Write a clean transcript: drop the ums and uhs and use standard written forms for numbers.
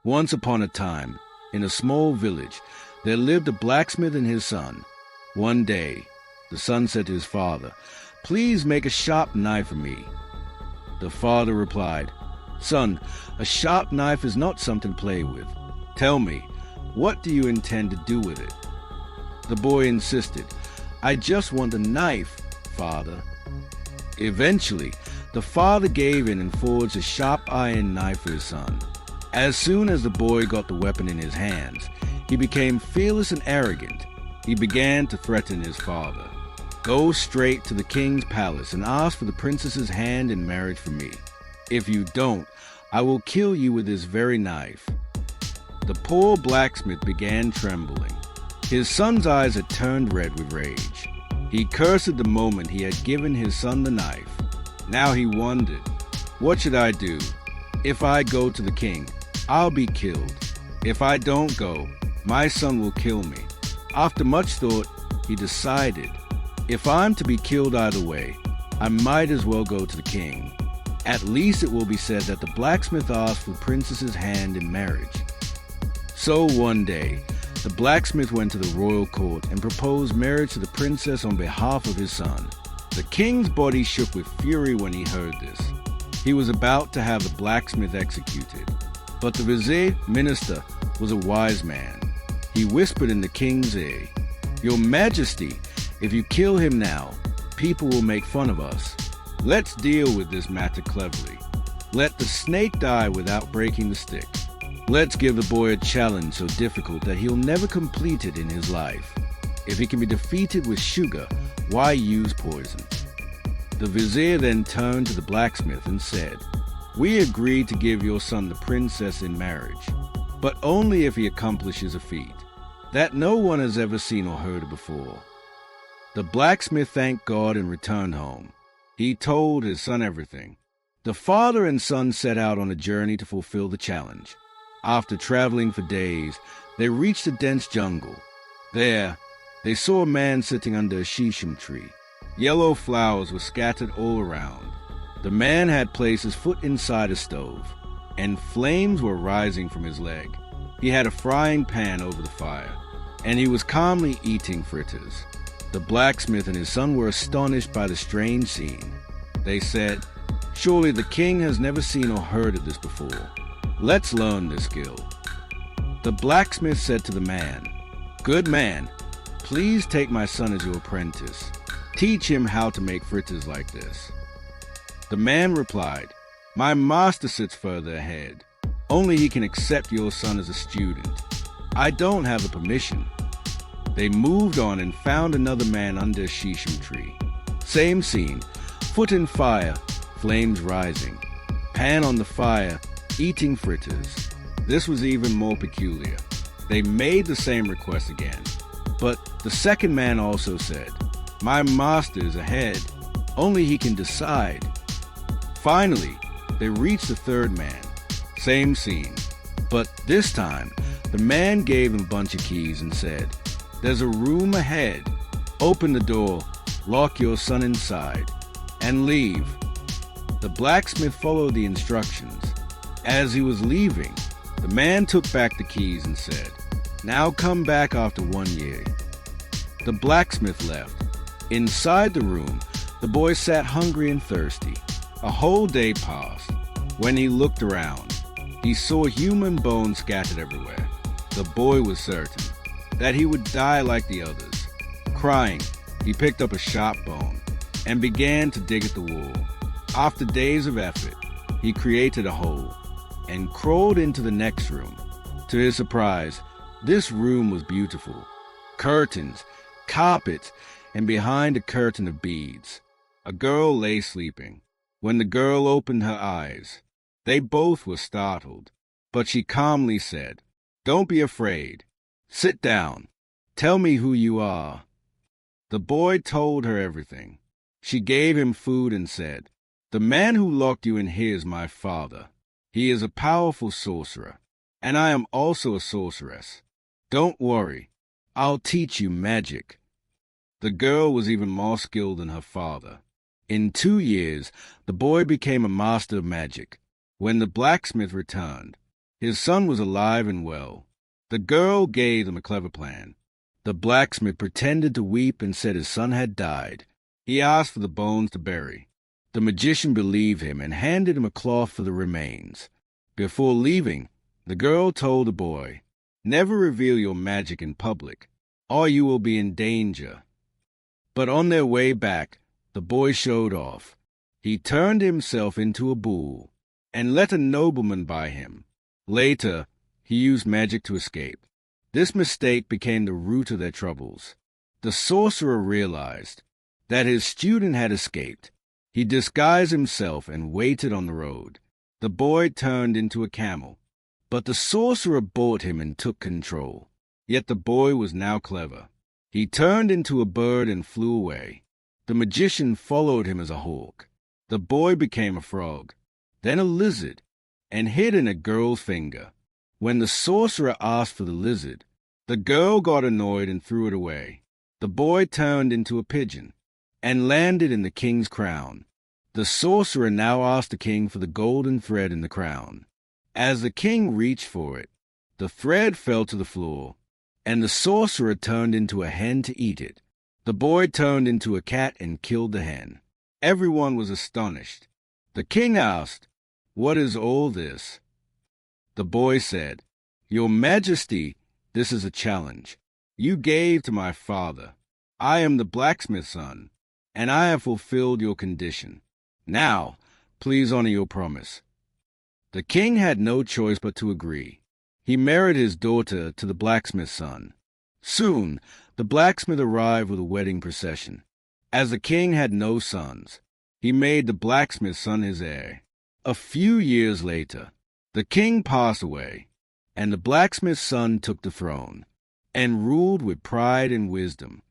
Once upon a time, in a small village, there lived a blacksmith and his son. One day, the son said to his father, "Please make a sharp knife for me." The father replied, "Son, a sharp knife is not something to play with. Tell me, what do you intend to do with it?" The boy insisted, "I just want a knife, father." Eventually, the father gave in and forged a sharp iron knife for his son. As soon as the boy got the weapon in his hands, he became fearless and arrogant. He began to threaten his father. "Go straight to the king's palace and ask for the princess's hand in marriage for me. If you don't, I will kill you with this very knife." The poor blacksmith began trembling. His son's eyes had turned red with rage. He cursed the moment he had given his son the knife. Now he wondered, "What should I do? If I go to the king, I'll be killed. If I don't go, my son will kill me." After much thought, he decided, "If I'm to be killed either way, I might as well go to the king. At least it will be said that the blacksmith asked for the princess's hand in marriage." So one day, the blacksmith went to the royal court and proposed marriage to the princess on behalf of his son. The king's body shook with fury when he heard this. He was about to have the blacksmith executed. But the vizier minister was a wise man. He whispered in the king's ear, "Your Majesty, if you kill him now, people will make fun of us. Let's deal with this matter cleverly. Let the snake die without breaking the stick. Let's give the boy a challenge so difficult that he'll never complete it in his life. If he can be defeated with sugar, why use poison?" The vizier then turned to the blacksmith and said, "We agree to give your son the princess in marriage, but only if he accomplishes a feat that no one has ever seen or heard of before." The blacksmith thanked God and returned home. He told his son everything. The father and son set out on a journey to fulfill the challenge. After traveling for days, they reached a dense jungle. There, they saw a man sitting under a shisham tree. Yellow flowers were scattered all around. The man had placed his foot inside a stove, and flames were rising from his leg. He had a frying pan over the fire, and he was calmly eating fritters. The blacksmith and his son were astonished by the strange scene. They said, "Surely the king has never seen or heard of this before. Let's learn this skill." The blacksmith said to the man, "Good man, please take my son as your apprentice. Teach him how to make fritters like this." The man replied, "My master sits further ahead. Only he can accept your son as a student. I don't have the permission." They moved on and found another man under a shisham tree. Same scene, foot in fire, flames rising. Pan on the fire, eating fritters. This was even more peculiar. They made the same request again. But the second man also said, "My master is ahead. Only he can decide." Finally, they reached the third man. Same scene. But this time, the man gave him a bunch of keys and said, "There's a room ahead. Open the door, lock your son inside, and leave." The blacksmith followed the instructions. As he was leaving, the man took back the keys and said, "Now come back after 1 year." The blacksmith left. Inside the room, the boy sat hungry and thirsty. A whole day passed. When he looked around, he saw human bones scattered everywhere. The boy was certain that he would die like the others. Crying, he picked up a sharp bone and began to dig at the wall. After days of effort, he created a hole and crawled into the next room. To his surprise, this room was beautiful. Curtains, carpets, and behind a curtain of beads, a girl lay sleeping. When the girl opened her eyes, they both were startled, but she calmly said, "Don't be afraid. Sit down. Tell me who you are." The boy told her everything. She gave him food and said, "The man who locked you in here is my father. He is a powerful sorcerer, and I am also a sorceress. Don't worry. I'll teach you magic." The girl was even more skilled than her father. In 2 years, the boy became a master of magic. When the blacksmith returned, His son was alive and well. The girl gave him a clever plan. The blacksmith pretended to weep and said his son had died. He asked for the bones to bury. The magician believed him and handed him a cloth for the remains. Before leaving, the girl told the boy, "Never reveal your magic in public, or you will be in danger." But on their way back, the boy showed off. He turned himself into a bull and let a nobleman buy him. Later, he used magic to escape. This mistake became the root of their troubles. The sorcerer realized that his student had escaped. He disguised himself and waited on the road. The boy turned into a camel, but the sorcerer bought him and took control. Yet the boy was now clever. He turned into a bird and flew away. The magician followed him as a hawk. The boy became a frog, then a lizard, and hid in a girl's finger. When the sorcerer asked for the lizard, the girl got annoyed and threw it away. The boy turned into a pigeon and landed in the king's crown. The sorcerer now asked the king for the golden thread in the crown. As the king reached for it, the thread fell to the floor, and the sorcerer turned into a hen to eat it. The boy turned into a cat and killed the hen. Everyone was astonished. The king asked, "What is all this?" The boy said, "Your Majesty, this is a challenge. You gave to my father. I am the blacksmith's son, and I have fulfilled your condition. Now, please honor your promise." The king had no choice but to agree. He married his daughter to the blacksmith's son. Soon, the blacksmith arrived with a wedding procession. As the king had no sons, he made the blacksmith's son his heir. A few years later, the king passed away, and the blacksmith's son took the throne and ruled with pride and wisdom.